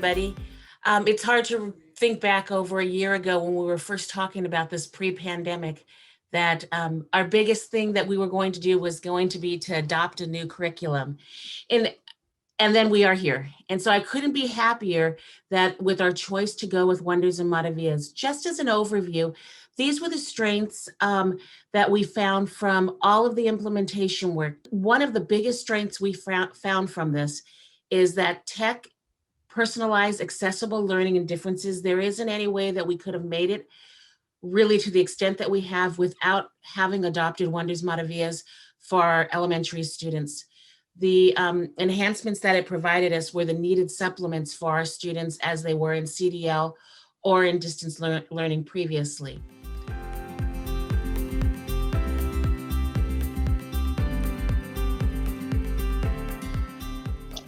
everybody. It's hard to think back over a year ago when we were first talking about this pre-pandemic that our biggest thing that we were going to do was going to be to adopt a new curriculum. And and then we are here. And so I couldn't be happier that with our choice to go with Wonders and Maravillas. Just as an overview, these were the strengths that we found from all of the implementation work. One of the biggest strengths we found from this is that tech personalized, accessible learning and differences. There isn't any way that we could have made it really to the extent that we have without having adopted Wonders Maravillas for our elementary students. The enhancements that it provided us were the needed supplements for our students as they were in CDL or in distance learning previously.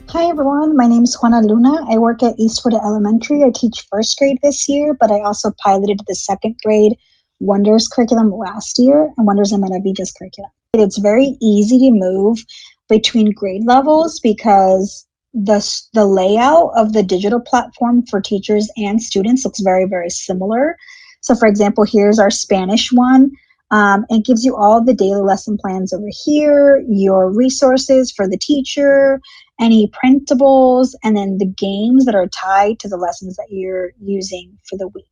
Hi everyone, my name is Juana Luna. I work at Eastwood Elementary. I teach first grade this year, but I also piloted the second grade Wonders curriculum last year and Wonders and Maravillas curriculum. It's very easy to move between grade levels because the layout of the digital platform for teachers and students looks very, very similar. So for example, here's our Spanish one. It gives you all the daily lesson plans over here, your resources for the teacher, any printables, and then the games that are tied to the lessons that you're using for the week.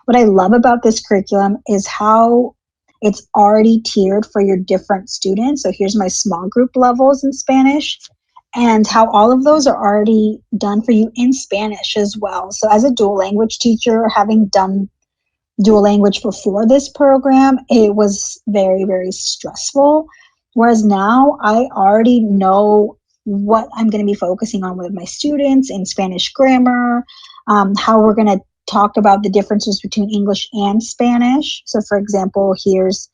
What I love about this curriculum is how it's already tiered for your different students. So here's my small group levels in Spanish and how all of those are already done for you in Spanish as well. So as a dual language teacher, having done dual language before this program, it was very, very stressful. Whereas now I already know what I'm going to be focusing on with my students in Spanish grammar, how we're going to talk about the differences between English and Spanish. So for example, here's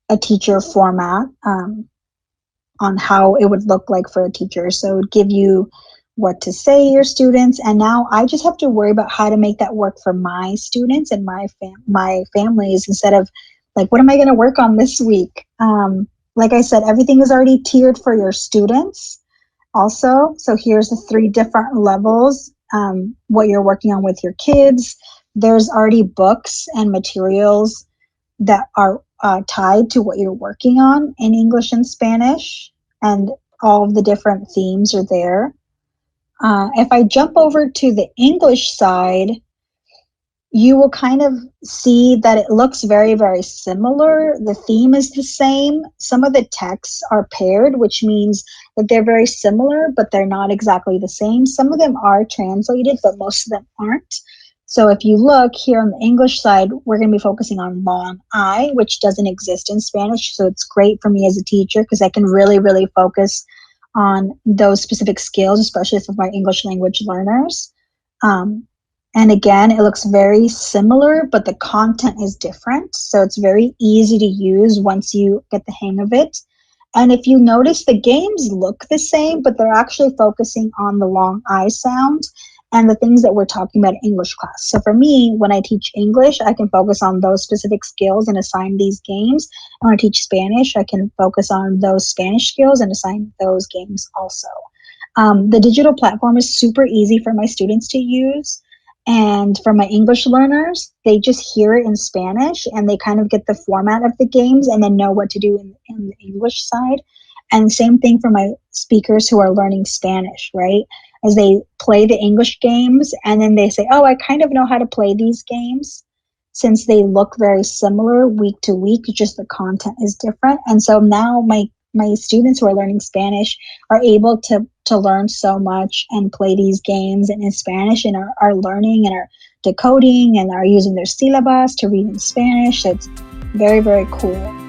a teacher format on how it would look like for a teacher. So it would give you what to say to your students, and now I just have to worry about how to make that work for my students and my families instead of like, what am I going to work on this week? Like I said, everything is already tiered for your students also. So here's the 3 different levels, what you're working on with your kids. There's already books and materials that are tied to what you're working on in English and Spanish, and all of the different themes are there. If I jump over to the English side, you will kind of see that it looks very, very similar. The theme is the same. Some of the texts are paired, which means that they're very similar, but they're not exactly the same. Some of them are translated, but most of them aren't. So if you look here on the English side, we're going to be focusing on long I, which doesn't exist in Spanish. So it's great for me as a teacher because I can really, really focus on those specific skills, especially for my English language learners. And again, it looks very similar, but the content is different. So it's very easy to use once you get the hang of it. And if you notice, the games look the same, but they're actually focusing on the long I sound and the things that we're talking about in English class. So for me, when I teach English, I can focus on those specific skills and assign these games. And when I teach Spanish, I can focus on those Spanish skills and assign those games also. The digital platform is super easy for my students to use. And for my English learners, they just hear it in Spanish and they kind of get the format of the games and then know what to do in the English side. And same thing for my speakers who are learning Spanish, right? As they play the English games and then they say, oh, I kind of know how to play these games. Since they look very similar week to week, just the content is different. And so now my students who are learning Spanish are able to learn so much and play these games in Spanish and are learning and are decoding and are using their syllabus to read in Spanish. So it's very, very cool.